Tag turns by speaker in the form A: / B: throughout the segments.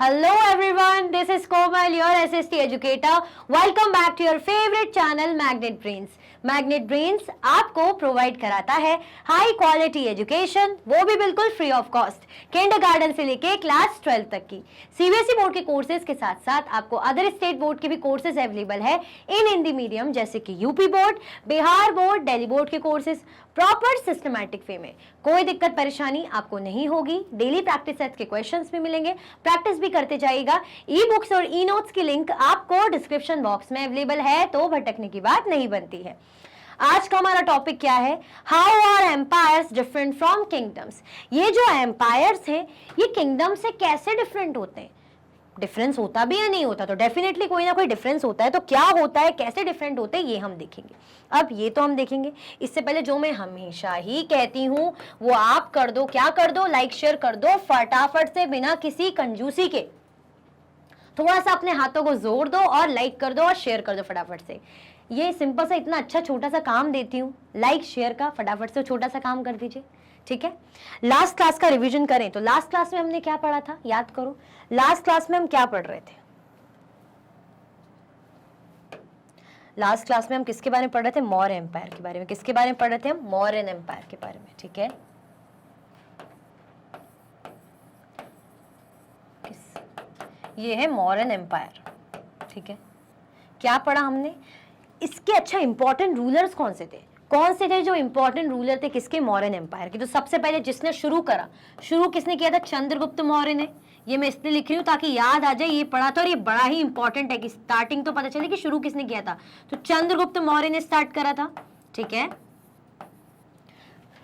A: Hello everyone, this is Komal, your SST educator. Welcome back to your favorite channel Magnet Brains. Magnet brains आपको provide कराता है high quality education, वो भी बिल्कुल free of cost, kindergarten से लेके class 12 तक की सीबीएसई बोर्ड के कोर्सेज के साथ साथ आपको अदर स्टेट बोर्ड के भी कोर्सेज अवेलेबल है इन हिंदी मीडियम, जैसे कि UP board, Bihar board, Delhi board के कोर्सेज प्रॉपर सिस्टमैटिक वे में। कोई दिक्कत परेशानी आपको नहीं होगी। डेली प्रैक्टिस सेट्स के क्वेश्चंस भी मिलेंगे, प्रैक्टिस भी करते जाइएगा। ई बुक्स और ई नोट्स की लिंक आपको डिस्क्रिप्शन बॉक्स में अवेलेबल है, तो भटकने की बात नहीं बनती है। आज का हमारा टॉपिक क्या है? How are empires different from kingdoms. ये जो एम्पायर्स हैं ये किंगडम से कैसे डिफरेंट होते हैं? डिफरेंस होता भी या नहीं होता? तो डेफिनेटली कोई ना कोई डिफरेंस होता है। तो क्या होता है, कैसे डिफरेंट होते हैं, ये हम देखेंगे। अब ये तो हम देखेंगे, इससे पहले जो मैं हमेशा ही कहती हूँ वो आप कर दो। क्या कर दो? लाइक शेयर कर दो फटाफट से, बिना किसी कंजूसी के। थोड़ा सा अपने हाथों को जोर दो और लाइक कर दो और शेयर कर दो फटाफट से। ये सिंपल सा इतना अच्छा छोटा सा काम देती हूँ लाइक शेयर का, फटाफट से छोटा सा काम कर दीजिए, ठीक है। लास्ट क्लास का रिवीजन करें तो लास्ट क्लास में हमने क्या पढ़ा था, याद करो। लास्ट क्लास में हम क्या पढ़ रहे थे? लास्ट क्लास में हम किसके बारे में पढ़ रहे थे? मौर्य एम्पायर के बारे में। किसके बारे में पढ़ रहे थे हम? मौर्यन एम्पायर के बारे में, ठीक है। ये है मौर्यन एम्पायर, ठीक है। क्या पढ़ा हमने इसके? अच्छा, इंपॉर्टेंट रूलर्स कौन से थे? कौन से थे जो इंपॉर्टेंट रूलर थे किसके? मौर्यन एम्पायर के। तो सबसे पहले जिसने शुरू करा, शुरू किसने किया था? चंद्रगुप्त मौर्य ने। ये मैं इसलिए लिख रही हूँ ताकि याद आ जाए, ये पढ़ा था और ये बड़ा ही इंपॉर्टेंट है कि स्टार्टिंग तो पता चले कि शुरू किसने किया था। तो चंद्रगुप्त मौर्य ने स्टार्ट करा था, ठीक है।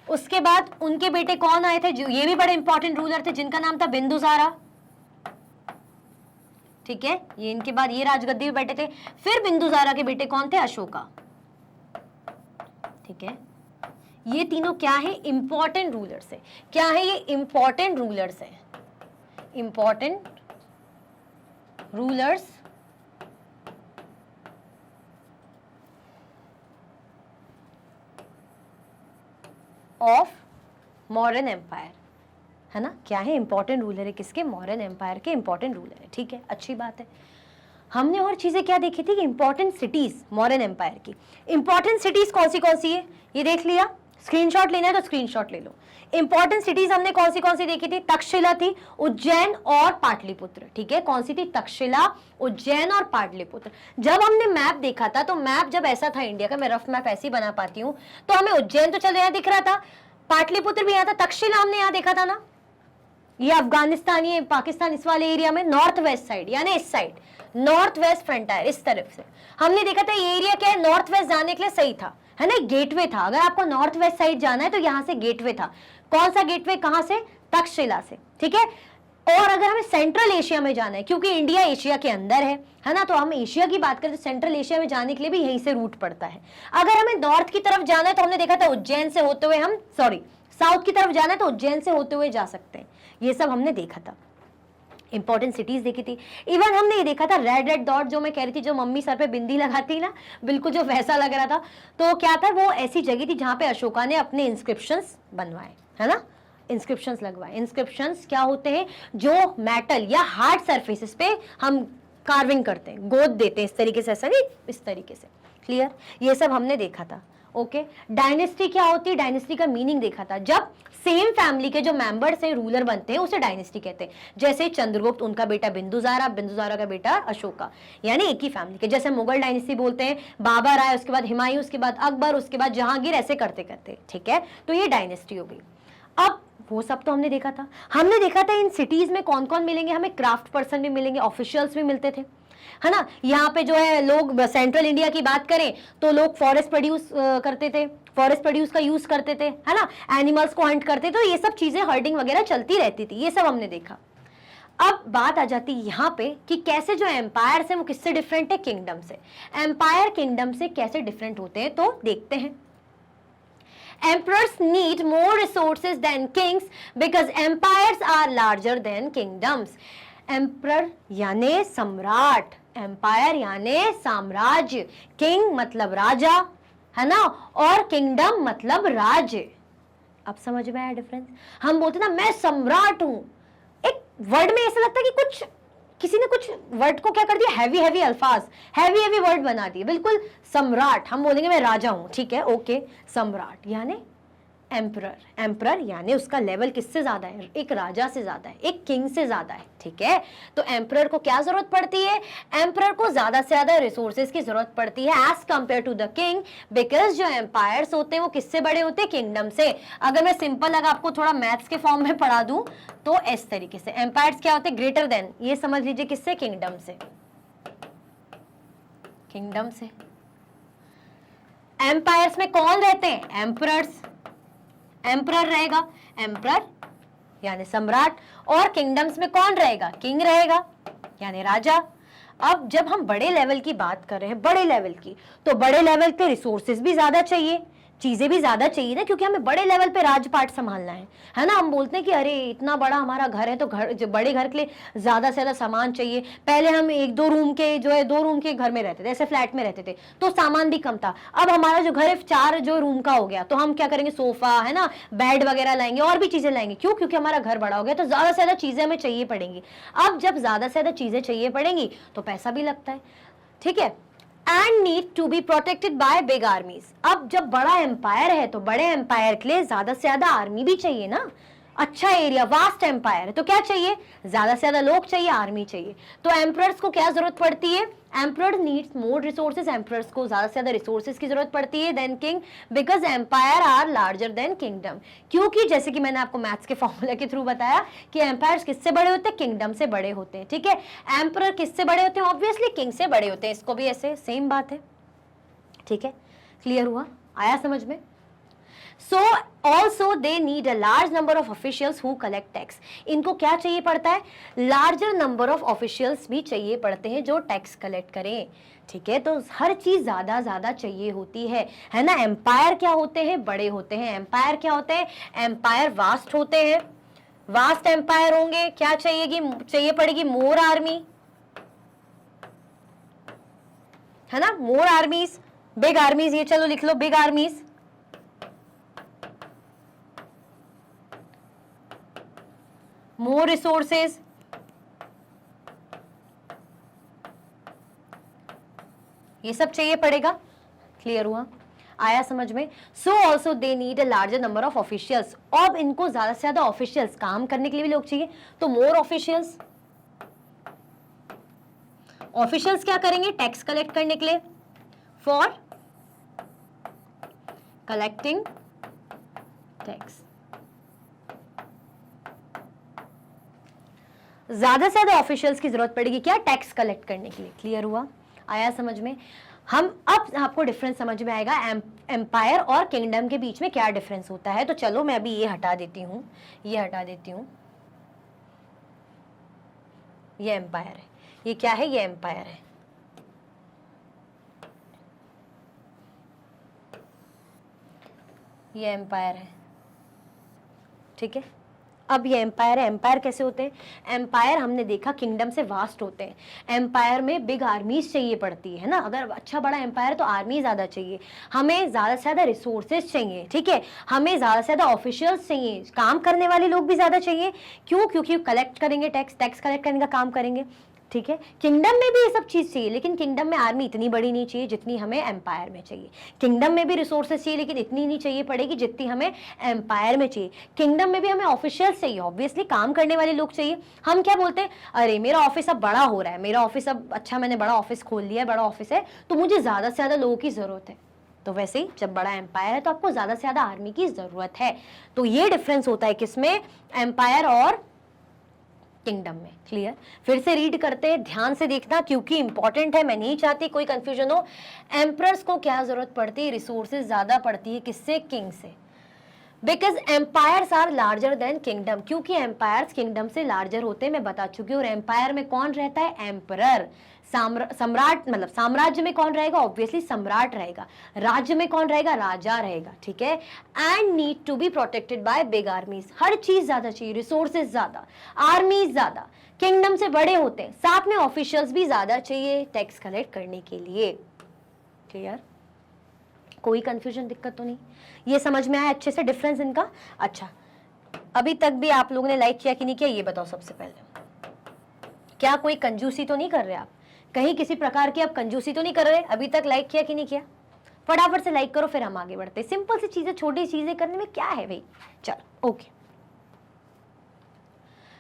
A: उसके बाद उनके बेटे कौन आए थे? जो ये भी बड़े इंपॉर्टेंट रूलर थे, जिनका नाम था बिंदुसारा, ठीक है। ये इनके बाद ये राजगद्दी पे बैठे थे। फिर बिंदुसारा के बेटे कौन थे? अशोका, ठीक है। ये तीनों क्या है? इंपॉर्टेंट रूलर्स है। क्या है ये? इंपॉर्टेंट रूलर्स है। Important rulers of modern empire, है ना। क्या है? इंपॉर्टेंट रूलर है किसके? मौर्यन एम्पायर के इंपॉर्टेंट रूलर है, ठीक है। अच्छी बात है। हमने और चीजें क्या देखी थी कि इंपॉर्टेंट सिटीज मौर्यन एम्पायर की। इंपॉर्टेंट सिटीज कौन सी है ये देख लिया। स्क्रीनशॉट लेना है तो स्क्रीनशॉट ले लो। इंपॉर्टेंट सिटीज हमने कौन सी देखी थी? तक्षशिला थी, उज्जैन और पाटलिपुत्र, ठीक है। कौन सी थी? तक्षशिला, उज्जैन और पाटलिपुत्र। जब हमने मैप देखा था तो मैप जब ऐसा था इंडिया का, मैं रफ मैप ऐसे ही बना पाती हूँ, तो हमें उज्जैन तो चल यहाँ दिख रहा था, पाटलिपुत्र भी यहाँ था, तक्षशिला हमने यहाँ देखा था ना। ये अफगानिस्तान, ये पाकिस्तान, इस वाले एरिया में नॉर्थ वेस्ट साइड, यानी इस साइड नॉर्थ वेस्ट फ्रंटायर, इस तरफ से हमने देखा था। ये एरिया क्या है? नॉर्थ वेस्ट जाने के लिए सही था, है ना। गेटवे था। अगर आपको नॉर्थ वेस्ट साइड जाना है तो यहाँ से गेटवे था। कौन सा गेटवे? कहाँ से? तक्षशिला से, ठीक है। और अगर हमें सेंट्रल एशिया में जाना है, क्योंकि इंडिया एशिया के अंदर है ना, तो हम एशिया की बात करें तो सेंट्रल एशिया में जाने के लिए भी यहीं से रूट पड़ता है। अगर हमें नॉर्थ की तरफ जाना है तो हमने देखा था उज्जैन से होते हुए हम, साउथ की तरफ जाना है तो उज्जैन से होते हुए जा सकते हैं। ये सब हमने देखा था। इंपॉर्टेंट सिटीज देखी थी। इवन हमने ये देखा था रेड डॉट, जो मैं कह रही थी, जो मम्मी सर पे बिंदी लगाती ना, बिल्कुल जो वैसा लग रहा था। तो क्या था? वो ऐसी जगह थी जहां पे अशोका ने अपने इंस्क्रिप्शंस बनवाए, है ना, इंस्क्रिप्शंस लगवाए। इंस्क्रिप्शंस क्या होते हैं? जो मेटल या हार्ड सरफेसेस पे हम कार्विंग करते हैं, गोद देते हैं, इस तरीके से, ऐसा नहीं, इस तरीके से। क्लियर? ये सब हमने देखा था, ओके। डायनेस्टी क्या होती है? डायनेस्टी का मीनिंग देखा था। जब सेम फैमिली के जो मेंबर्स हैं रूलर बनते हैं उसे डायनेस्टी कहते हैं। जैसे चंद्रगुप्त, उनका बेटा बिंदुसारा, बिंदुसारा का बेटा अशोका, यानी एक ही फैमिली के। जैसे मुगल डायनेस्टी बोलते हैं, बाबर आए, उसके बाद हुमायूं, उसके बाद अकबर, उसके बाद जहांगीर, ऐसे करते करते, ठीक है। तो ये डायनेस्टी हो गई। अब वो सब तो हमने देखा था। हमने देखा था इन सिटीज में कौन कौन मिलेंगे। हमें क्राफ्ट पर्सन भी मिलेंगे, ऑफिशियल्स भी मिलते थे, है ना। यहाँ पे जो है लोग, सेंट्रल इंडिया की बात करें तो लोग फॉरेस्ट प्रोड्यूस करते थे, फॉरेस्ट प्रोड्यूस का यूज करते थे, है ना। एनिमल्स को हंट करते, तो ये सब चीजें, हर्डिंग वगैरह चलती रहती थी। ये सब हमने देखा। अब बात आ जाती है यहाँ पे कि कैसे जो एम्पायर्स हैं वो किससे डिफरेंट है? किंगडम से। एम्पायर किंगडम से कैसे डिफरेंट होते हैं तो देखते हैं। Emperors need more resources than kings because empires are larger than kingdoms. Emperor यानी सम्राट, एम्पायर यानी साम्राज्य, किंग मतलब राजा, है ना, और किंगडम मतलब राज्य। अब समझ में आया डिफरेंस? हम बोलते ना मैं सम्राट हूं, एक वर्ड में ऐसा लगता है कि कुछ वर्ड को क्या कर दिया, हैवी हैवी अल्फाज, हैवी हैवी वर्ड बना दिए, बिल्कुल सम्राट, हम बोलेंगे मैं राजा हूं, ठीक है, ओके, सम्राट यानी एम्परर, एम्परर यानी उसका लेवल किससे ज्यादा है, एक राजा से ज्यादा है, एक किंग से ज्यादा है, ठीक है। तो एम्परर को क्या जरूरत पड़ती है, एम्परर को ज्यादा से ज्यादा रिसोर्सेज की जरूरत पड़ती है as compare to the king, because जो एम्पायर्स होते हैं वो किससे बड़े होते हैं, किंगडम से। अगर मैं सिंपल अगर आपको थोड़ा मैथ्स के फॉर्म में पढ़ा दूं तो इस तरीके से, एम्पायर्स क्या होते हैं, ग्रेटर देन, ये समझ लीजिए किससे, किंगडम से, किंगडम से। एम्पायर्स में कौन रहते हैं, एम्परर्स, एम्परर रहेगा, एम्परर यानी सम्राट, और किंगडम्स में कौन रहेगा, किंग रहेगा यानी राजा। अब जब हम बड़े लेवल की बात कर रहे हैं, बड़े लेवल की, तो बड़े लेवल पे रिसोर्सेज भी ज्यादा चाहिए, चीजें भी ज्यादा चाहिए ना, क्योंकि हमें बड़े लेवल पे राजपाट संभालना है ना। हम बोलते हैं कि अरे इतना बड़ा हमारा घर है तो घर, जो बड़े घर के लिए ज्यादा से ज्यादा सामान चाहिए। पहले हम एक दो रूम के जो है, 2 रूम के घर में रहते थे, ऐसे फ्लैट में रहते थे तो सामान भी कम था। अब हमारा जो घर है 4 जो रूम का हो गया, तो हम क्या करेंगे, सोफा है ना, बेड वगैरह लाएंगे और भी चीजें लाएंगे, क्यों, क्योंकि हमारा घर बड़ा हो गया, तो ज्यादा से ज्यादा चीजें हमें चाहिए पड़ेंगी। अब जब ज्यादा से ज्यादा चीजें चाहिए पड़ेंगी तो पैसा भी लगता है, ठीक है, and need to be protected by big armies. अब जब बड़ा एम्पायर है तो बड़े एम्पायर के लिए ज्यादा से ज्यादा आर्मी भी चाहिए ना, अच्छा एरिया, वास्ट एम्पायर है तो क्या चाहिए, ज्यादा से ज्यादा लोग चाहिए, आर्मी चाहिए। तो एम्परर्स को क्या जरूरत पड़ती है, emperor needs more resources, emperors को ज्यादा से ज्यादा रिसोर्सेज की जरूरत पड़ती है than king, because empire are larger than kingdom. क्योंकि जैसे कि मैंने आपको मैथ्स के फॉर्मूला के थ्रू बताया कि एम्पायर्स किससे बड़े होते हैं, किंगडम से बड़े होते हैं, ठीक है। एम्परर किससे बड़े होते हैं, ऑब्वियसली किंग से बड़े होते हैं, इसको भी ऐसे सेम बात है, ठीक है, क्लियर हुआ, आया समझ में। So also they need a large number of officials who collect tax. इनको क्या चाहिए पड़ता है, larger number of officials भी चाहिए पड़ते हैं जो टैक्स कलेक्ट करें, ठीक है। तो हर चीज ज्यादा ज्यादा चाहिए होती है ना। एम्पायर क्या होते हैं, बड़े होते हैं। एम्पायर क्या होते हैं, एम्पायर वास्ट होते हैं, वास्ट एम्पायर होंगे, क्या चाहिए पड़ेगी, मोर आर्मी, है ना, मोर आर्मीज, बिग आर्मीज, ये चलो लिख लो, बिग आर्मीज, more resources, ये सब चाहिए पड़ेगा, क्लियर हुआ, आया समझ में। So also they need a larger number of officials, अब इनको ज्यादा से ज्यादा ऑफिशियल्स, काम करने के लिए भी लोग चाहिए, तो मोर ऑफिशियल्स। ऑफिशियल्स क्या करेंगे, टैक्स कलेक्ट करने के लिए, फॉर कलेक्टिंग टैक्स। ज्यादा से ज्यादा ऑफिशियल्स की जरूरत पड़ेगी क्या, टैक्स कलेक्ट करने के लिए, क्लियर हुआ, आया समझ में। हम अब आपको डिफरेंस समझ में आएगा एम्पायर और किंगडम के बीच में क्या डिफरेंस होता है। तो चलो मैं अभी ये हटा देती हूं, ये हटा देती हूं, ये एम्पायर है, ये क्या है, ये एम्पायर है, ये एम्पायर है, ठीक है। अब ये एम्पायर है, एम्पायर कैसे होते हैं, एम्पायर हमने देखा किंगडम से वास्ट होते हैं। एम्पायर में बिग आर्मीज चाहिए पड़ती है ना, अगर अच्छा बड़ा एम्पायर है तो आर्मी ज्यादा चाहिए, हमें ज्यादा से ज्यादा रिसोर्सेज चाहिए, ठीक है, हमें ज्यादा से ज्यादा ऑफिशियल्स चाहिए, काम करने वाले लोग भी ज्यादा चाहिए, क्यों, क्योंकि कलेक्ट करेंगे टैक्स, टैक्स कलेक्ट करने का काम करेंगे, ठीक है। किंगडम में भी ये सब चीज चाहिए, लेकिन किंगडम में आर्मी इतनी बड़ी नहीं चाहिए जितनी हमें एम्पायर में चाहिए। किंगडम में भी रिसोर्सेज चाहिए, लेकिन इतनी नहीं चाहिए पड़ेगी जितनी हमें एम्पायर में चाहिए। किंगडम में भी हमें ऑफिशियल्स चाहिए, ऑब्वियसली काम करने वाले लोग चाहिए। हम क्या बोलते हैं, अरे मेरा ऑफिस अब बड़ा हो रहा है, मेरा ऑफिस अब अच्छा, मैंने बड़ा ऑफिस खोल लिया है, बड़ा ऑफिस है, तो मुझे ज्यादा से ज्यादा लोगों की जरूरत है। तो वैसे ही जब बड़ा एम्पायर है तो आपको ज्यादा से ज्यादा आर्मी की जरूरत है। तो ये डिफरेंस होता है किसमें, एम्पायर और किंगडम में, क्लियर। फिर से रीड करते हैं, ध्यान से देखना क्योंकि इंपॉर्टेंट है, मैं नहीं चाहती कोई कंफ्यूजन हो। एम्परर्स को क्या जरूरत पड़ती है, रिसोर्सेज ज्यादा पड़ती है, किससे, किंग से, because empires are larger than kingdom, क्योंकि एम्पायर्स किंगडम से लार्जर होते हैं, मैं बता चुकी हूँ। और एम्पायर में कौन रहता है, एम्परर, सम्राट, मतलब साम्राज्य में कौन रहेगा, ऑब्वियसली सम्राट रहेगा, राज्य में कौन रहेगा, राजा रहेगा, ठीक है। And need to be protected by big armies, हर चीज ज्यादा चाहिए, रिसोर्सेज ज्यादा, आर्मीज ज्यादा, किंगडम से बड़े होते हैं, साथ में ऑफिशियल्स भी ज्यादा चाहिए टैक्स कलेक्ट करने के लिए, क्लियर, कोई कंफ्यूजन, दिक्कत तो नहीं, ये समझ में आया अच्छे से डिफरेंस इनका। अच्छा, अभी तक भी आप लोगों ने लाइक किया कि नहीं किया, ये बताओ सबसे पहले, क्या कोई कंजूसी तो नहीं कर रहे आप? कहीं किसी प्रकार की आप कंजूसी तो नहीं कर रहे? अभी तक लाइक किया कि नहीं किया? फटाफट से लाइक करो, फिर हम आगे बढ़ते। सिंपल सी चीजें, छोटी चीजें करने में क्या है भाई। चलो ओके।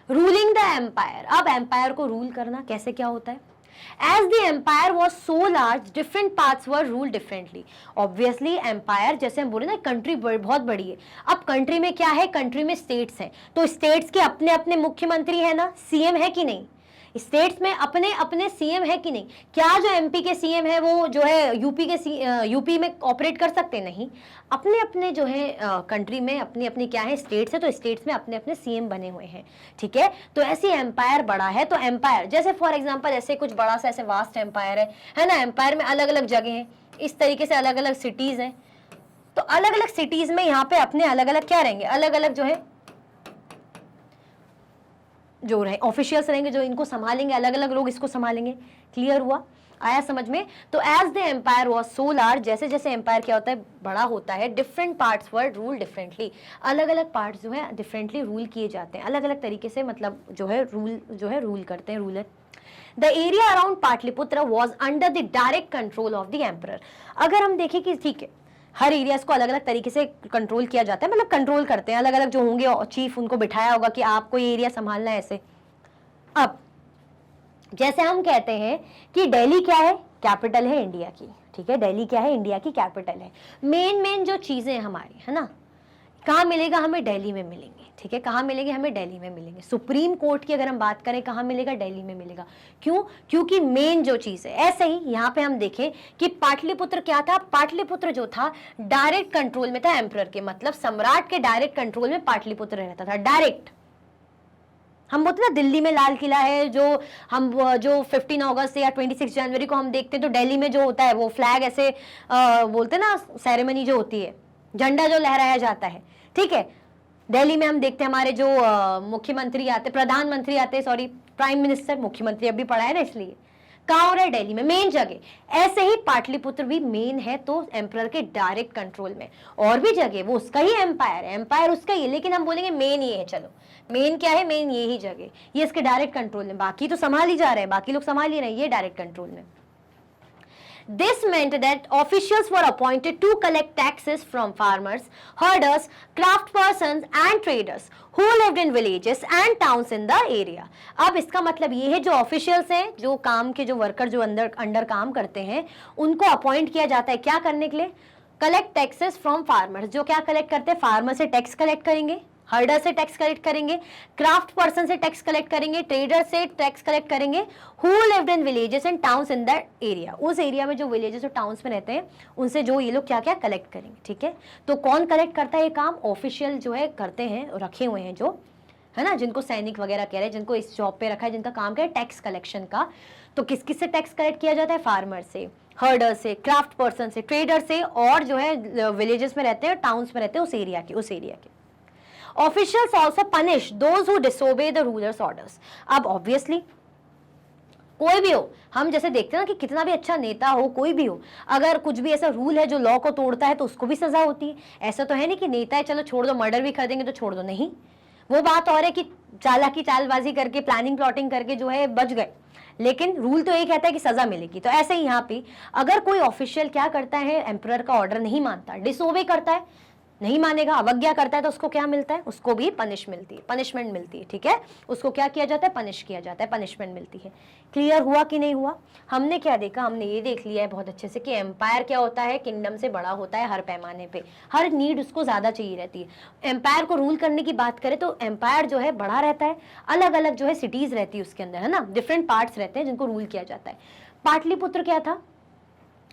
A: Ruling the empire. अब एम्पायर को रूल करना कैसे क्या होता है? As the empire was so large, different parts were ruled differently. Obviously, empire जैसे हम बोले ना, कंट्री बहुत बड़ी है। अब कंट्री में क्या है? कंट्री में स्टेट्स हैं, तो स्टेट्स के अपने अपने मुख्यमंत्री है ना, सीएम है कि नहीं? स्टेट्स में अपने अपने सीएम है कि नहीं? क्या जो एमपी के सीएम है वो जो है यूपी में ऑपरेट कर सकते? नहीं। अपने अपने जो है कंट्री में अपनी अपनी क्या है, स्टेट्स है, तो स्टेट्स में अपने अपने सीएम बने हुए हैं, ठीक है। तो ऐसी एम्पायर बड़ा है, तो एम्पायर जैसे फॉर एग्जांपल ऐसे कुछ बड़ा सा ऐसे वास्ट एम्पायर है ना, एम्पायर में अलग अलग जगह हैं, इस तरीके से अलग अलग सिटीज हैं, तो अलग अलग सिटीज में यहाँ पे अपने अलग अलग क्या रहेंगे, अलग अलग जो है जो रहे ऑफिशियल्स रहेंगे, जो इनको संभालेंगे, अलग अलग लोग इसको संभालेंगे। क्लियर हुआ? आया समझ में? तो as the empire was so large, जैसे जैसे एम्पायर क्या होता है, बड़ा होता है, different parts were rule differently, अलग अलग पार्ट्स जो है डिफरेंटली रूल किए जाते हैं, अलग अलग तरीके से, मतलब जो है रूल करते हैं ruler. The area around Pataliputra was under the direct control of the emperor. अगर हम देखें कि ठीक है, हर एरियाज को अलग अलग तरीके से कंट्रोल किया जाता है, मतलब कंट्रोल करते हैं, अलग अलग जो होंगे चीफ, उनको बिठाया होगा कि आपको ये एरिया संभालना है ऐसे। अब जैसे हम कहते हैं कि दिल्ली क्या है, कैपिटल है इंडिया की, ठीक है, दिल्ली क्या है, इंडिया की कैपिटल है। मेन जो चीजें हमारी है ना, कहाँ मिलेगा हमें? दिल्ली में मिलेंगे, ठीक है। कहाँ मिलेंगे हमें? दिल्ली में मिलेंगे। सुप्रीम कोर्ट की अगर हम बात करें, कहाँ मिलेगा? दिल्ली में मिलेगा। क्यों? क्योंकि मेन जो चीज है। ऐसे ही यहाँ पे हम देखें कि पाटलिपुत्र क्या था, पाटलिपुत्र जो था डायरेक्ट कंट्रोल में था एम्परर के, मतलब सम्राट के डायरेक्ट कंट्रोल में पाटलिपुत्र रहता था, डायरेक्ट। हम बोलते ना दिल्ली में लाल किला है, जो 15 अगस्त या 26 जनवरी को हम देखते हैं, तो दिल्ली में जो होता है वो फ्लैग ऐसे बोलते ना, सेरेमनी जो होती है, झंडा जो लहराया जाता है, ठीक है। दिल्ली में हम देखते हैं हमारे जो मुख्यमंत्री आते, प्रधानमंत्री आते, सॉरी प्राइम मिनिस्टर, मुख्यमंत्री अभी पढ़ा है ना, इसलिए कहाँ हो रहा है? दिल्ली में, मेन जगह। ऐसे ही पाटलिपुत्र भी मेन है, तो एम्परर के डायरेक्ट कंट्रोल में। और भी जगह वो उसका ही एम्पायर है, एम्पायर उसका ही, लेकिन हम बोलेंगे मेन ये है। चलो मेन क्या है? मेन ये ही जगह, ये इसके डायरेक्ट कंट्रोल में, बाकी तो संभाल ही जा रहे हैं, बाकी लोग संभाल ही रहे हैं, ये डायरेक्ट कंट्रोल में। This meant that officials were appointed to collect taxes from farmers, herders, craftspersons and traders who lived in villages and towns in the area. अब इसका मतलब ये है, जो ऑफिशियल्स हैं, जो काम के जो वर्कर जो अंडर काम करते हैं, उनको अपॉइंट किया जाता है क्या करने के लिए? Collect taxes from farmers. जो क्या कलेक्ट करते हैं? फार्मर से टैक्स कलेक्ट करेंगे, हर्डर से टैक्स कलेक्ट करेंगे, क्राफ्ट पर्सन से टैक्स कलेक्ट करेंगे, ट्रेडर से टैक्स कलेक्ट करेंगे, who lived in villages and towns in that area. उस एरिया में जो विलेजेस और टाउन्स में रहते हैं, उनसे जो ये लोग क्या क्या कलेक्ट करेंगे, ठीक है। तो कौन कलेक्ट करता है ये काम? ऑफिशियल जो है करते हैं, रखे हुए हैं जो है ना, जिनको सैनिक वगैरह कह रहे हैं, जिनको इस जॉब पे रखा है, जिनका काम क्या है? टैक्स कलेक्शन का। तो किस किस से टैक्स कलेक्ट किया जाता है? फार्मर से, हर्डर से, क्राफ्ट पर्सन से, ट्रेडर से, और जो है विलेजेस में रहते हैं, टाउन्स में रहते हैं, उस एरिया के। Officials also punish those who disobey the ruler's orders. अब obviously कोई भी हो, हम जैसे देखते हैं ना कि कितना भी अच्छा नेता हो, कोई भी हो, अगर कुछ भी ऐसा रूल है जो लॉ को तोड़ता है तो उसको भी सजा होती है। ऐसा तो है नहीं कि नेता है चलो छोड़ दो, मर्डर भी कर देंगे तो छोड़ दो, नहीं। वो बात और है कि चालबाजी करके, प्लानिंग प्लॉटिंग करके जो है बच गए, लेकिन रूल तो ये कहता है कि सजा मिलेगी। तो ऐसे ही यहाँ पे अगर कोई ऑफिशियल क्या करता है, एम्परर का ऑर्डर नहीं मानता, डिसोबे करता है, नहीं मानेगा, अवज्ञा करता है, तो उसको क्या मिलता है? उसको भी पनिशमेंट मिलती है, ठीक है। उसको क्या किया जाता है? पनिश किया जाता है, पनिशमेंट मिलती है। क्लियर हुआ कि नहीं हुआ? हमने क्या देखा? हमने ये देख लिया है बहुत अच्छे से कि एम्पायर क्या होता है, किंगडम से बड़ा होता है हर पैमाने पे, हर नीड उसको ज्यादा चाहिए रहती है। एम्पायर को रूल करने की बात करें तो एम्पायर जो है बड़ा रहता है, अलग अलग जो है सिटीज रहती है उसके अंदर, है ना, डिफरेंट पार्ट्स रहते हैं जिनको रूल किया जाता है। पाटलिपुत्र क्या था?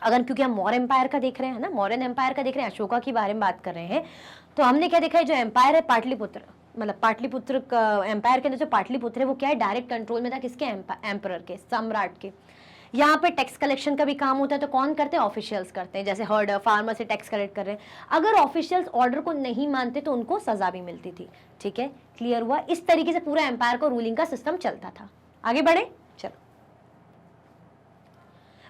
A: अगर क्योंकि हम मौर्य एम्पायर का देख रहे हैं ना, मौर्यन एम्पायर का देख रहे हैं, अशोका के बारे में बात कर रहे हैं, तो हमने क्या देखा है? जो एम्पायर है पाटलिपुत्र, मतलब पाटलिपुत्र का एम्पायर के अंदर जो पाटलिपुत्र है वो क्या है? डायरेक्ट कंट्रोल में था, किसके? एम्परर के, सम्राट के। यहाँ पे टैक्स कलेक्शन का भी काम होता है, तो कौन करते हैं? ऑफिशियल्स करते हैं, जैसे हर्डर, फार्मर से टैक्स कलेक्ट कर रहे हैं। अगर ऑफिशियल्स ऑर्डर को नहीं मानते तो उनको सजा भी मिलती थी, ठीक है। क्लियर हुआ? इस तरीके से पूरा एम्पायर को रूलिंग का सिस्टम चलता था। आगे बढ़े, चलो।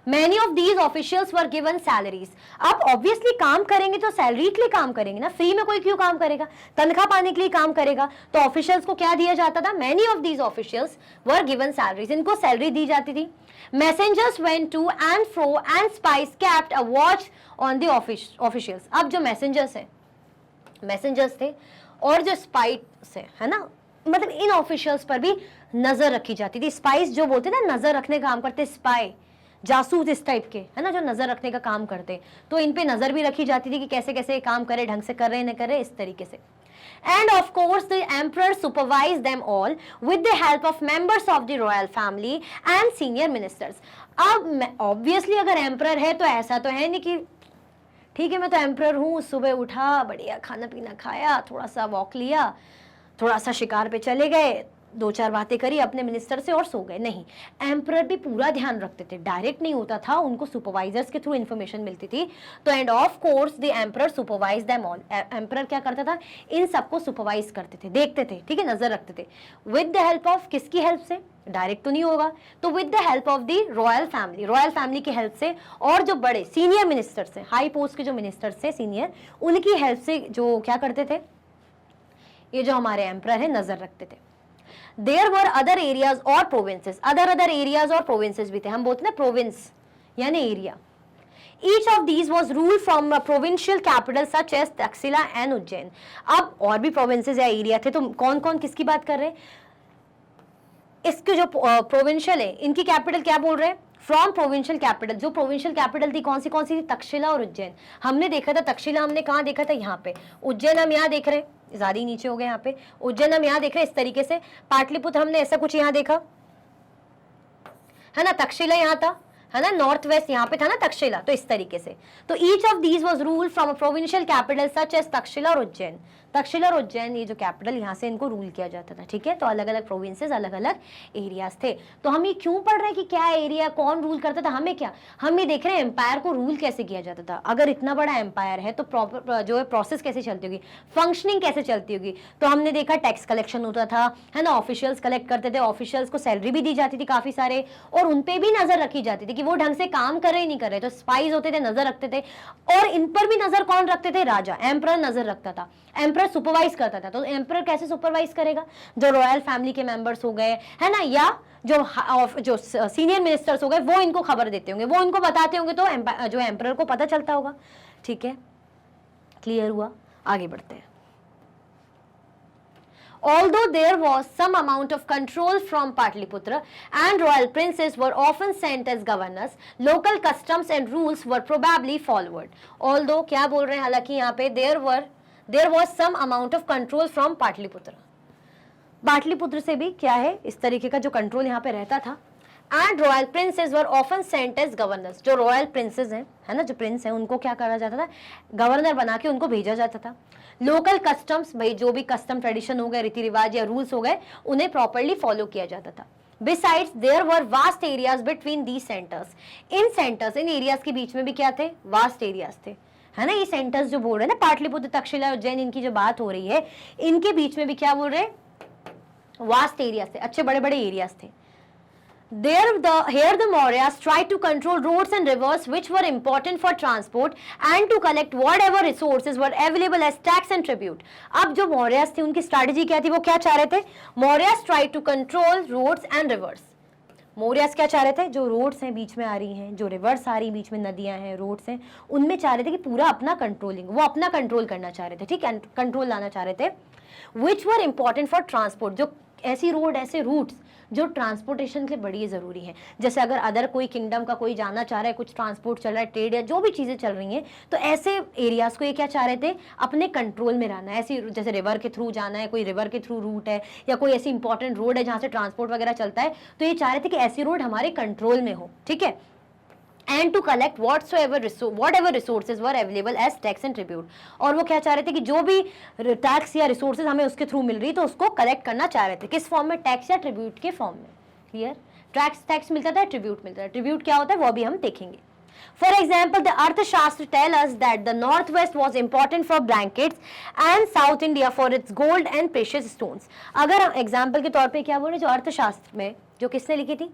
A: Many of these officials were given salaries. अब ऑब्वियसली काम करेंगे तो सैलरी के लिए काम करेंगे ना, फ्री में कोई क्यों काम करेगा, तनख्वाह पाने के लिए काम करेगा। तो ऑफिशियल्स को क्या दिया जाता था, many of these officials were given salaries, इनको सैलरी दी जाती थी। Messengers went to and fro and spies kept a watch on the officials। अब जो मैसेंजर्स है, मैसेंजर्स थे और जो स्पाइस है ना, मतलब इन ऑफिशियल्स पर भी नजर रखी जाती थी। स्पाइस जो बोलते ना, नजर रखने का काम करते, स्पाई जासूस इस टाइप के है ना, जो नजर रखने का काम करते, तो इन पे नजर भी रखी जाती थी कि कैसे कैसे काम करे, ढंग से कर रहे न करे, इस तरीके से। And of course the emperor supervised them all with the help of members of the royal family and senior ministers। अब obviously अगर एम्परर है तो ऐसा तो है नहीं कि ठीक है मैं तो एम्परर हूँ, सुबह उठा, बढ़िया खाना पीना खाया, थोड़ा सा वॉक लिया, थोड़ा सा शिकार पे चले गए, 2-4 बातें करी अपने मिनिस्टर से और सो गए। नहीं, एम्परर भी पूरा ध्यान रखते थे, डायरेक्ट नहीं होता था, उनको सुपरवाइजर्स के थ्रू इन्फॉर्मेशन मिलती थी। तो end of course the emperor supervise them all. Emperor क्या करता था, इन सबको सुपरवाइज करते थे, देखते थे, ठीक है, नजर रखते थे। विद द हेल्प ऑफ, किसकी हेल्प से, डायरेक्ट तो नहीं होगा, तो with the help of the royal family, royal family की हेल्प से, और जो बड़े सीनियर मिनिस्टर्स हैं, हाई पोस्ट के जो मिनिस्टर्स थे सीनियर, उनकी हेल्प से जो क्या करते थे, ये जो हमारे एम्परर है नजर रखते थे। There were other areas or provinces, other areas और provinces भी थे, हम बोलते ना province यानी area. Each of these was ruled from a provincial capital such as Taxila and Ujjain। अब और भी provinces या एरिया थे, तो कौन कौन किसकी बात कर रहे हैं, इसके जो प्रोविंशियल है इनकी कैपिटल क्या बोल रहे हैं, फ्रॉम प्रोविंशियल कैपिटल। जो प्रोविंशियल कैपिटल थी कौन सी थी, तक्षशिला और उज्जैन। हमने देखा था तक्षशिला, हमने कहाँ देखा था, यहाँ पे। उज्जैन हम यहाँ देख रहे हैं, ज्यादा ही नीचे हो गए यहाँ पे। उज्जैन हम यहाँ देख रहे हैं इस तरीके से। पाटलिपुत्र हमने ऐसा कुछ यहाँ देखा है ना, तक्षशिला यहाँ था है ना, नॉर्थ वेस्ट यहाँ पे था ना तक्षशिला, तो इस तरीके से। तो each of these was rule from a provincial capital such as Taxila और उज्जैन। तक्षशिला और उज्जैन ये जो कैपिटल, यहाँ से इनको रूल किया जाता था, ठीक है। तो अलग अलग प्रोविंसेस, अलग अलग एरियाज थे। तो हम ये क्यों पढ़ रहे हैं कि क्या एरिया कौन रूल करता था, हमें क्या, हम ये देख रहे हैं एम्पायर को रूल कैसे किया जाता था। अगर इतना बड़ा एम्पायर है तो प्रॉपर जो है प्रोसेस कैसे चलती होगी, फंक्शनिंग कैसे चलती होगी। तो हमने देखा टैक्स कलेक्शन होता था है ना, ऑफिशियल्स कलेक्ट करते थे, ऑफिशियल्स को सैलरी भी दी जाती थी काफी सारे, और उनपे भी नजर रखी जाती थी कि वो ढंग से काम कर रहे नहीं कर रहे। तो स्पाइज होते थे, नजर रखते थे, और इन पर भी नजर कौन रखते थे, राजा, एम्परर नजर रखता था, एम्परर सुपरवाइज करता था। तो एम्परर कैसे सुपरवाइज करेगा, जो रॉयल फैमिली के मेंबर्स हो गए है ना, या जो सीनियर मिनिस्टर्स हो गए, वो इनको खबर देते होंगे, वो इनको बताते होंगे, तो जो एम्परर को पता चलता होगा, ठीक है। क्लियर हुआ, आगे बढ़ते हैं। Although there was some amount of control from Patliputra and royal princes were often sent as governors, local customs and rules were probably followed. Although क्या बोल रहे हैं, हालांकि यहाँ पे there was some amount of control from Patliputra, Pataliputra से भी क्या है इस तरीके का जो कंट्रोल यहाँ पे रहता था। And royal princes were often sent as governors, जो रॉयल प्रिंसेस हैं है ना, जो प्रिंस हैं, उनको क्या करा जाता था, गवर्नर बना के उनको भेजा जाता था। लोकल कस्टम्स, भाई जो भी कस्टम ट्रेडिशन हो गए, रीति रिवाज या रूल्स हो गए, उन्हें प्रॉपरली फॉलो किया जाता था। Besides there were vast areas between the centres, इन एरियाज के बीच में भी क्या थे, वास्ट एरियाज थे है ना। ये सेंटर्स जो बोल रहे हैं ना, पाटलिपुत्र, तक्षशिला, उज्जैन, इनकी जो बात हो रही है, इनके बीच में भी क्या बोल रहे हैं, वास्ट एरियाज थे, अच्छे बड़े बड़े एरियाज थे। Here the Mauryas tried to control roads and rivers which were important for transport and to collect whatever resources were available as tax and tribute। अब जो मौर्यास थे उनकी स्ट्रैटेजी क्या थी, वो क्या चाह रहे थे, Mauryas tried to control roads and rivers। Mauryas क्या चाह रहे थे, जो रोड्स हैं बीच में आ रही हैं, जो रिवर्स आ रही हैं बीच में, नदियां हैं, रोड्स हैं, उनमें चाह रहे थे कि पूरा अपना कंट्रोलिंग, वो अपना कंट्रोल करना चाह रहे थे, ठीक है, कंट्रोल लाना चाह रहे थे। विच वर इंपॉर्टेंट फॉर ट्रांसपोर्ट, जो ऐसी रोड, ऐसे रूट्स जो ट्रांसपोर्टेशन के लिए बड़ी ज़रूरी है। जैसे अगर अदर कोई किंगडम का कोई जाना चाह रहा है, कुछ ट्रांसपोर्ट चल रहा है, ट्रेड या जो भी चीज़ें चल रही हैं, तो ऐसे एरियाज़ को ये क्या चाह रहे थे, अपने कंट्रोल में रहना है। ऐसी जैसे रिवर के थ्रू जाना है, कोई रिवर के थ्रू रूट है, या कोई ऐसी इंपॉर्टेंट रोड है जहाँ से ट्रांसपोर्ट वगैरह चलता है, तो ये चाह रहे थे कि ऐसी रोड हमारे कंट्रोल में हो, ठीक है। And to collect whatever resources were available as tax and tribute, और वो क्या चाह रहे थे कि जो भी टैक्स या रिसोर्सेज हमें उसके थ्रू मिल रही, तो उसको कलेक्ट करना चाह रहे थे, किस फॉर्म में, टैक्स या ट्रिब्यूट के फॉर्म में। क्लियर, टैक्स मिलता था, ट्रिब्यूट मिलता है। ट्रिब्यूट क्या होता है वो भी हम देखेंगे। For example, the अर्थशास्त्र tell us that the northwest was important for blankets and South India for its gold and precious stones। अगर हम एग्जाम्पल के तौर पे क्या बोले, जो अर्थशास्त्र में जो किसने लिखी थी,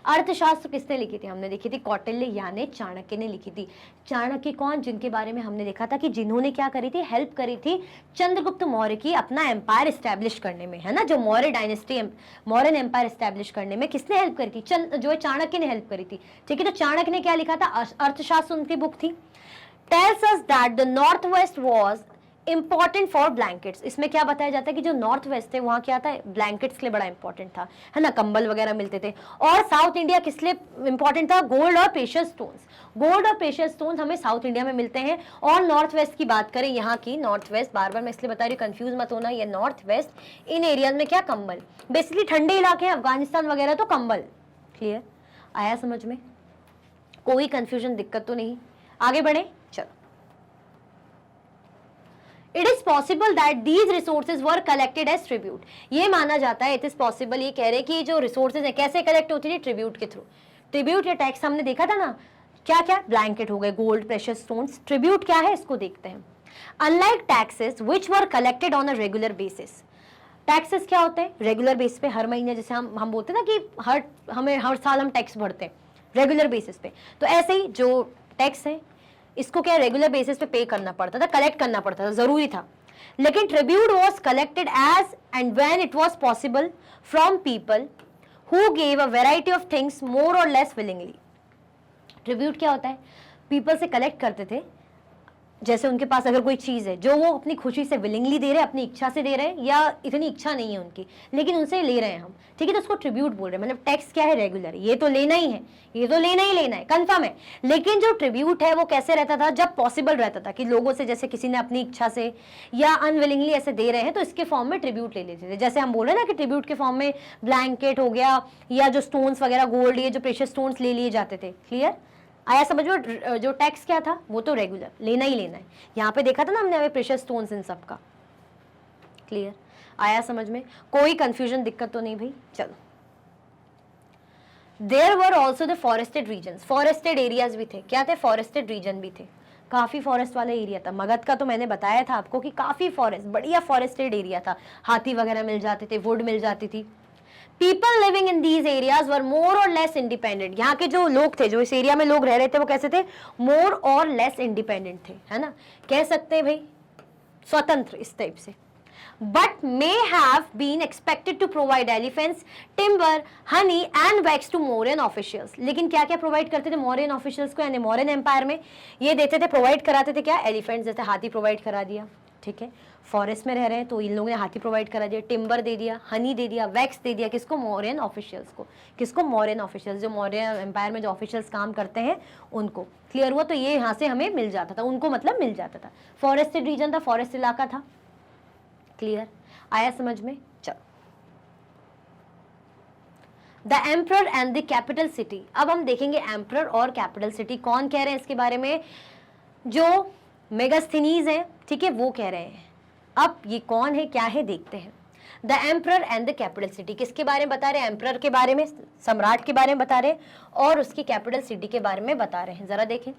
A: अर्थशास्त्र किसने लिखी थी? हमने लिखी थी कौटिल्य यानी चाणक्य ने लिखी थी। चाणक्य कौन? जिनके बारे में हमने देखा था कि जिन्होंने क्या करी थी, हेल्प करी थी चंद्रगुप्त मौर्य की अपना एम्पायर स्टैब्लिश करने में, है ना, जो Maurya dynasty Mauryan empire establish करने में किसने हेल्प करी थी? जो है चाणक्य ने हेल्प करी थी, ठीक है। तो चाणक्य ने क्या लिखा था? अर्थशास्त्र उनकी बुक थी। Tells us that the north west was important for blankets. इसमें क्या बताया जाता है कि जो नॉर्थ वेस्ट थे वहां क्या था, ब्लैंकेट्स के लिए बड़ा इंपॉर्टेंट था, है ना, कंबल वगैरह मिलते थे। और साउथ इंडिया किस लिए इंपॉर्टेंट था? गोल्ड और प्रेशियस स्टोन्स। गोल्ड और प्रेशियस स्टोन्स हमें साउथ इंडिया में मिलते हैं। और नॉर्थ वेस्ट की बात करें, यहाँ की नॉर्थ वेस्ट, बार बार मैं इसलिए बता रही हूँ, कंफ्यूज मत होना, ये नॉर्थ वेस्ट, इन एरियाज में क्या, कंबल, बेसिकली ठंडे इलाके हैं, अफगानिस्तान वगैरह, तो कंबल। क्लियर? आया समझ में? कोई कंफ्यूजन, दिक्कत तो नहीं? आगे बढ़े, चलो। It is possible that these resources were collected as tribute. ये माना जाता है, इट इज पॉसिबल, ये कह रहे हैं कि जो रिसोर्सेज है कैसे कलेक्ट होती थी? ट्रिब्यूट के थ्रू। ट्रिब्यूट या टैक्स हमने देखा था ना, क्या क्या, ब्लैंकेट हो गए, गोल्ड, प्रेशियस स्टोन्स। ट्रिब्यूट क्या है, इसको देखते हैं। Unlike taxes which were collected on a regular basis. Taxes क्या होते हैं? रेगुलर बेसिस पे, हर महीने, जैसे हम बोलते हैं ना कि हमें हर साल हम टैक्स भरते हैं रेगुलर बेसिस पे, तो ऐसे ही जो टैक्स है इसको क्या रेगुलर बेसिस पे करना पड़ता था, कलेक्ट करना पड़ता था, जरूरी था। लेकिन tribute was collected as and when it was possible from people who gave a variety of things more or less willingly. Tribute क्या होता है? पीपल से कलेक्ट करते थे, जैसे उनके पास अगर कोई चीज है जो वो अपनी खुशी से विलिंगली दे रहे हैं, अपनी इच्छा से दे रहे हैं, या इतनी इच्छा नहीं है उनकी लेकिन उनसे ले रहे हैं हम, ठीक है, तो उसको ट्रिब्यूट बोल रहे हैं। मतलब टैक्स क्या है? रेगुलर, ये तो लेना ही है, ये तो लेना ही लेना है, कंफर्म है। लेकिन जो ट्रिब्यूट है वो कैसे रहता था? जब पॉसिबल रहता था कि लोगों से, जैसे किसी ने अपनी इच्छा से या अनविलिंगली ऐसे दे रहे हैं, तो इसके फॉर्म में ट्रिब्यूट ले लेते थे। जैसे हम बोल रहे हैं ना कि ट्रिब्यूट के फॉर्म में ब्लैंकेट हो गया, या जो स्टोन्स वगैरह, गोल्ड, ये जो प्रेशियस स्टोन्स ले लिए जाते थे। क्लियर? आया समझ में? जो टैक्स क्या था, वो तो रेगुलर, लेना ही लेना है। यहाँ पे देखा था ना हमने, प्रेशियस स्टोन्स इन सब का। क्लियर? आया समझ में? कोई कंफ्यूजन, दिक्कत तो नहीं भाई? चलो। There were also the forested region. Forested areas भी थे। क्या थे? फॉरेस्टेड रीजन भी थे। काफी फॉरेस्ट वाला एरिया था। मगध का तो मैंने बताया था आपको कि काफी फॉरेस्ट, बढ़िया फॉरेस्टेड एरिया था। हाथी वगैरह मिल जाते थे, वुड मिल जाती थी। People living in these areas were more or less independent. यहाँ के जो लोग थे, जो इस एरिया में लोग रह रहे थे, वो कैसे थे? more or less independent थे, है ना, कह सकते हैं भाई स्वतंत्र, इस टाइप से। But may have been expected to provide elephants, timber, honey and wax to Mauryan officials. लेकिन क्या क्या प्रोवाइड करते थे मौर्यन ऑफिशियल्स को, यानी मौर्यन एम्पायर में? ये देते थे, प्रोवाइड कराते थे क्या? एलिफेंट्स, जैसे हाथी प्रोवाइड करा दिया, ठीक है, फॉरेस्ट में रह रहे हैं तो इन लोगों ने हाथी प्रोवाइड करा दिया, टिम्बर दे दिया, हनी दे दिया, वैक्स दे दिया। किसको? मौर्यन ऑफिशियल्स को। किसको? मौर्यन ऑफिशियल्स, जो मौर्य एम्पायर में जो ऑफिशियल्स काम करते हैं उनको। क्लियर हुआ? तो ये यहाँ से हमें मिल जाता था, उनको मतलब मिल जाता था। फॉरेस्टेड रीजन था, फॉरेस्ट इलाका था। क्लियर? आया समझ में? चलो। The emperor and the capital city. अब हम देखेंगे एम्परर और कैपिटल सिटी। कौन कह रहे हैं इसके बारे में? जो मेगास्थनीज है, ठीक है, वो कह रहे हैं। अब ये कौन है, क्या है, देखते हैं। The emperor and the capital city किसके बारे में बता रहे हैं? एम्परर के बारे में, सम्राट के बारे में बता रहे हैं, और उसकी कैपिटल सिटी के बारे में बता रहे हैं। जरा देखें।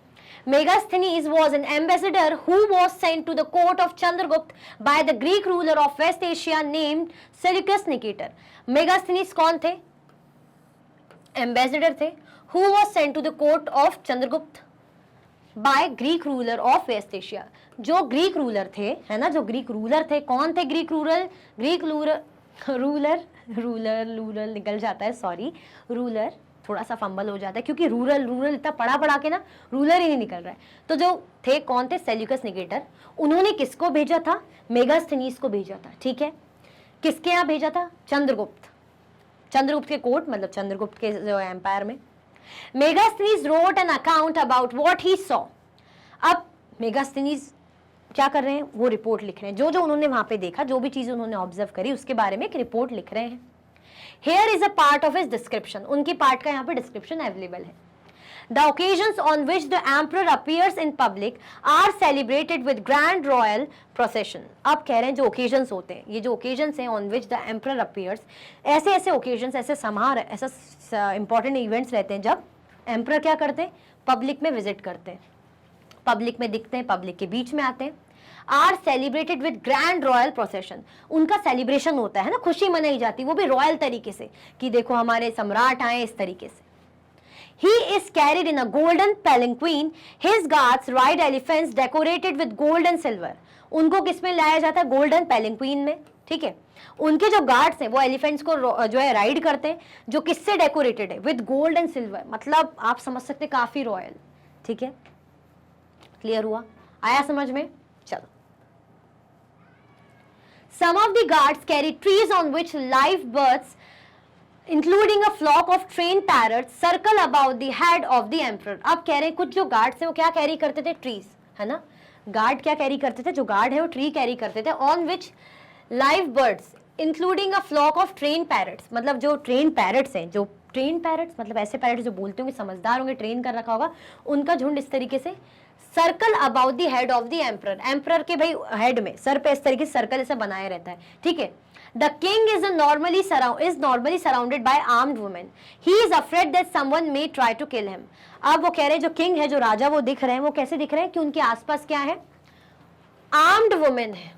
A: Megasthenes was an ambassador who was sent to the court of Chandragupta by the Greek ruler of West Asia named Seleucus Nicator. Megasthenes कौन थे? एम्बेसडर थे। Who was sent to the court of Chandragupta by Greek ruler of West Asia. जो Greek ruler थे, है ना, जो Greek ruler थे, कौन थे ग्रीक रूलर? ग्रीक रूलर निकल जाता है, सॉरी, रूलर थोड़ा सा फंबल हो जाता है, क्योंकि रूरल इतना पढ़ा के ना रूलर ही नहीं निकल रहा है। तो जो थे, कौन थे? Seleucus Nicator. उन्होंने किसको भेजा था? मेगास्थनीज को भेजा था, ठीक है। किसके यहाँ भेजा था? चंद्रगुप्त के कोर्ट, मतलब चंद्रगुप्त के जो एम्पायर में। Megasthenes wrote an account about what he saw. अब मेगास्थनीज क्या कर रहे हैं? वो रिपोर्ट लिख रहे हैं, जो जो उन्होंने वहां पे देखा, जो भी चीज उन्होंने ऑब्जर्व करी, उसके बारे में एक रिपोर्ट लिख रहे हैं। Here is a part of his description. उनकी पार्ट का यहाँ पे डिस्क्रिप्शन अवेलेबल है। The occasions on which the emperor appears in public are celebrated with grand royal procession. अब कह रहे हैं जो occasions होते हैं, ये जो occasions हैं on which the emperor appears, ऐसे ऐसे occasions, ऐसे समारोह, ऐसा important events रहते हैं जब emperor क्या करते हैं? पब्लिक में विजिट करते हैं, पब्लिक में दिखते हैं, पब्लिक के बीच में आते हैं। Are celebrated with grand royal procession, उनका सेलिब्रेशन होता है ना, खुशी मनाई जाती है, वो भी रॉयल तरीके से, कि देखो हमारे सम्राट आए, इस तरीके से। He is carried in a golden palanquin. His guards ride elephants decorated with gold and silver. उनको किस में लाया जाता है? गोल्डन पैलेंक्वीन में, ठीक है। उनके जो गार्ड्स हैं वो एलिफेंट्स को जो है राइड करते हैं, जो किससे डेकोरेटेड है? विद गोल्ड एंड सिल्वर, मतलब आप समझ सकते हैं काफी रॉयल, ठीक है। क्लियर हुआ? आया समझ में? चलो। Some of the guards carry trees on which live birds, including a flock of trained parrots, circle about the head of the emperor. अब कह रहे हैं कुछ जो गार्ड्स हैं वो क्या कैरी करते थे? ट्रीज, है ना। गार्ड क्या कैरी करते थे? जो गार्ड है वो ट्री कैरी करते थे, on which live birds including a flock of train parrots, मतलब जो ट्रेन पैरट्स हैं, जो ट्रेन पैरट्स मतलब ऐसे पैरट्स जो बोलते होंगे, समझदार होंगे, ट्रेन कर रखा होगा, उनका झुंड इस तरीके से circle about the head of the emperor, emperor के भाई हेड में, सर पे इस तरीके से सर्कल ऐसे बनाया रहता है, ठीक है। The king is normally surrounded by armed women. He is afraid that someone may try to kill him. अब वो कह रहे हैं जो किंग है, जो राजा, वो दिख रहे हैं, वो कैसे दिख रहे हैं कि उनके आसपास क्या है? आर्म्ड वुमेन है,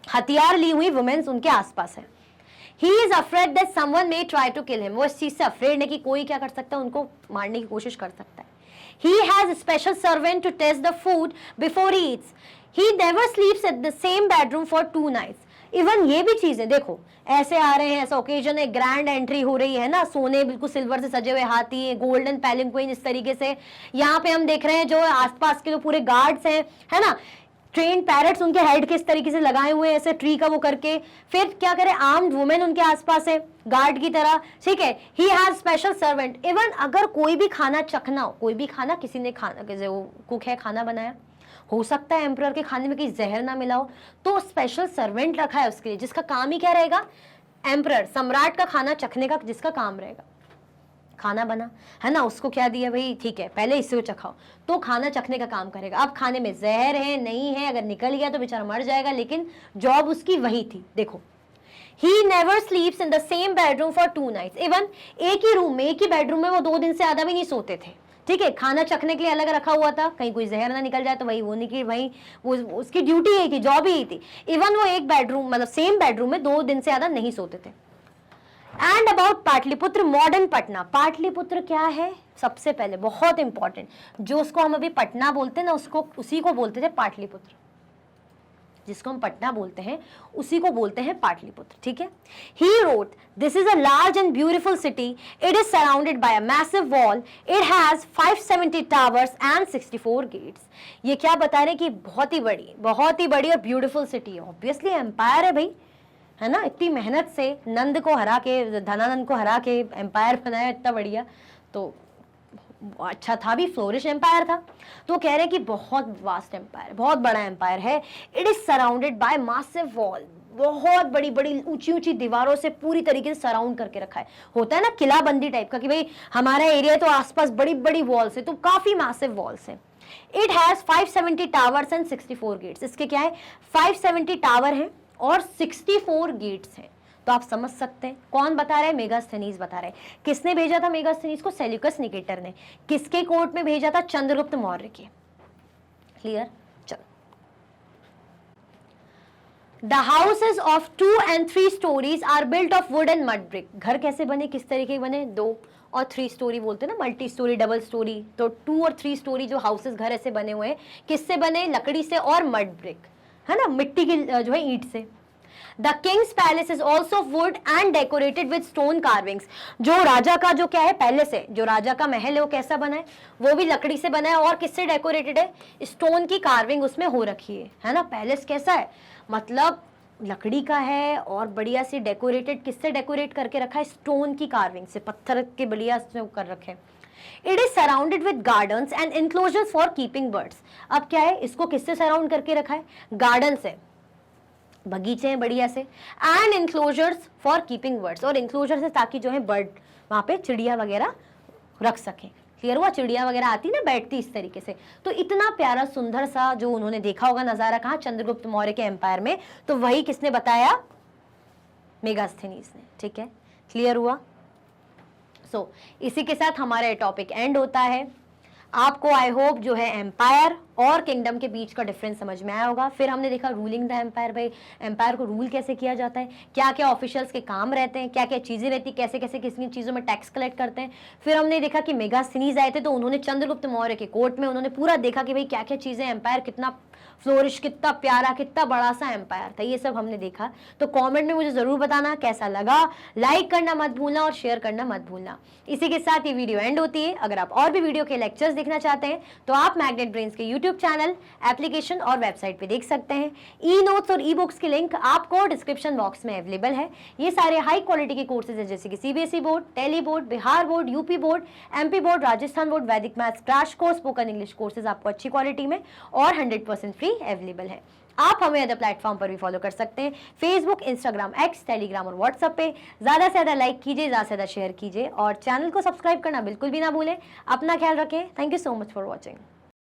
A: हथियार ली हुई वुमेन्स उनके आसपास है। He is afraid that someone may try to kill him. वो इस चीज से अफ्रेड है कि कोई क्या कर सकता है, उनको मारने की कोशिश कर सकता है। He has a special servant to test the food before he eats. He never sleeps at the same bedroom for 2 nights. Even ये भी चीजें देखो, ऐसे आ रहे हैं, ऐसा ओकेजन है, ग्रैंड एंट्री हो रही है ना, सोने बिल्कुल सिल्वर से सजे हुए हाथी, गोल्डन पैलेंक्विन, इस तरीके से यहाँ पे हम देख रहे हैं जो आसपास के जो पूरे गार्ड्स हैं, है ना, ट्रेन पैरट्स उनके हेड के इस तरीके से लगाए हुए हैं ऐसे ट्री का वो करके, फिर क्या करे, आर्म्ड वुमेन उनके आसपास है गार्ड की तरह, ठीक है। He has special servant, even अगर कोई भी खाना चखना हो, कोई भी खाना किसी ने खाना, जैसे वो कुक है, खाना बनाया, हो सकता है एम्परर के खाने में कहीं जहर ना मिला हो, तो स्पेशल सर्वेंट रखा है उसके लिए, जिसका काम ही क्या रहेगा? एम्परर, सम्राट का खाना चखने का जिसका काम रहेगा, खाना बना है ना, उसको क्या दिया भाई, ठीक है, पहले इससे चखाओ, तो खाना चखने का काम करेगा। अब खाने में जहर है नहीं है, अगर निकल गया तो बेचारा मर जाएगा, लेकिन जॉब उसकी वही थी। देखो, he never sleeps in the same bedroom for 2 nights. Even एक ही रूम में, एक ही बेडरूम में वो 2 दिन से ज्यादा भी नहीं सोते थे, ठीक है। खाना चखने के लिए अलग रखा हुआ था, कहीं कोई जहर ना निकल जाए, तो वही वो निकली, वही वो उसकी ड्यूटी यही थी, जॉब यही थी। इवन वो एक बेडरूम मतलब सेम बेडरूम में 2 दिन से ज्यादा नहीं सोते थे। And about Pataliputra, modern Patna. Pataliputra क्या है? सबसे पहले बहुत इंपॉर्टेंट, जो उसको हम अभी पटना बोलते हैं ना, उसको उसी को बोलते थे पाटलिपुत्र, जिसको हम पटना बोलते हैं उसी को बोलते हैं पाटलिपुत्र, ठीक है। He wrote, "This is a large and beautiful city. It is surrounded by a massive wall. It has 570 towers and 64 gates." ये क्या बता रहे हैं कि बहुत ही बड़ी और ब्यूटीफुल सिटी है। ऑब्वियसली एम्पायर है भाई, है ना, इतनी मेहनत से नंद को हरा के, धनानंद को हरा के एम्पायर बनाया इतना बढ़िया, तो अच्छा था भी, फ्लोरिश एम्पायर था। तो कह रहे हैं कि बहुत वास्ट एम्पायर, बहुत बड़ा एम्पायर है। It is surrounded by massive wall, बहुत बड़ी बड़ी ऊंची ऊंची दीवारों से पूरी तरीके से सराउंड करके रखा है। होता है ना किलाबंदी टाइप का कि भाई हमारा एरिया तो आसपास बड़ी बड़ी वॉल्स है, तो काफी मासिव वॉल्स है। It has 570 towers and 64 gates. इसके क्या है? 570 टावर हैं और 64 गेट्स हैं। तो आप समझ सकते हैं कौन बता रहा है? मेगास्थनीज बता रहे हैं। किसने भेजा था मेगास्थनीज को? सेल्यूकस निकेटर ने। किसके कोर्ट में भेजा था? चंद्रगुप्त मौर्य के। क्लियर? चलो। The houses of 2 and 3 stories are built of wood and mud brick. घर कैसे बने, किस तरीके के बने? 2 और 3 स्टोरी बोलते हैं ना, मल्टी स्टोरी, डबल स्टोरी। तो 2 और 3 स्टोरी जो हाउसेज, घर ऐसे बने हुए हैं, किससे बने? लकड़ी से और मड ब्रिक, है ना, मिट्टी की जो है ईंट से। The king's palace is also wood and decorated with stone carvings. जो राजा का जो क्या है पैलेस है, जो राजा का महल है, वो कैसा बना है? वो भी लकड़ी से बना है और किससे डेकोरेटेड है? स्टोन की कार्विंग उसमें हो रखी है ना। पैलेस कैसा है? मतलब लकड़ी का है और बढ़िया से डेकोरेटेड, किससे डेकोरेट करके रखा है? स्टोन की कार्विंग से, पत्थर के बढ़िया से कर रखे। It is surrounded with gardens and enclosures for keeping birds. अब क्या है, इसको किससे सराउंड करके रखा है? गार्डन से, बगीचे हैं बढ़िया से, and enclosures for keeping birds, और इंक्लोजर से ताकि जो है बर्ड वहां पे चिड़िया वगैरह रख सके। क्लियर हुआ? चिड़िया वगैरह आती ना, बैठती इस तरीके से। तो इतना प्यारा सुंदर सा जो उन्होंने देखा होगा नजारा, कहाँ? चंद्रगुप्त मौर्य के एम्पायर में। तो वही किसने बताया? मेगास्थनीज ने। ठीक है, क्लियर हुआ? सो इसी के साथ हमारा टॉपिक एंड होता है। आपको आई होप जो है एम्पायर और किंगडम के बीच का डिफरेंस समझ में आया होगा। फिर हमने देखा रूलिंग द एम्पायर, भाई एम्पायर को रूल कैसे किया जाता है, क्या क्या ऑफिशियल्स के काम रहते हैं, क्या क्या चीज़ें रहती, कैसे कैसे किस किन चीज़ों में टैक्स कलेक्ट करते हैं। फिर हमने देखा कि मेगास्थनीज आए थे, तो उन्होंने चंद्रगुप्त मौर्य के कोर्ट में उन्होंने पूरा देखा कि भाई क्या क्या चीज़ें, एम्पायर कितना फ्लोरिश, कितना प्यारा, कितना बड़ा सा एम्पायर था, ये सब हमने देखा। तो कमेंट में मुझे ज़रूर बताना कैसा लगा, लाइक करना मत भूलना और शेयर करना मत भूलना। इसी के साथ ये वीडियो एंड होती है। अगर आप और भी वीडियो के लेक्चर्स देखना चाहते हैं तो आप मैग्नेट ब्रेन्स के यूट्यूब चैनल, एप्लीकेशन और वेबसाइट पे देख सकते हैं। ई नोट्स और ई बुक्स के लिंक आपको डिस्क्रिप्शन बॉक्स में अवेलेबल है। ये सारे हाई क्वालिटी के कोर्सेज हैं, जैसे कि सीबीएसई बोर्ड, टेली board, Bihar board, UP board, MP board, Rajasthan board, Vedic maths crash course, spoken English courses आपको अच्छी क्वालिटी में और 100% फ्री अवेलेबल है। आप हमें अदर प्लेटफॉर्म पर भी फॉलो कर सकते हैं, फेसबुक, इंस्टाग्राम, एक्स, टेलीग्राम और व्हाट्सएप पे। ज़्यादा से ज़्यादा लाइक कीजिए, ज़्यादा से ज़्यादा शेयर कीजिए और चैनल को सब्सक्राइब करना बिल्कुल भी ना भूलें। अपना ख्याल रखें। Thank you so much for watching.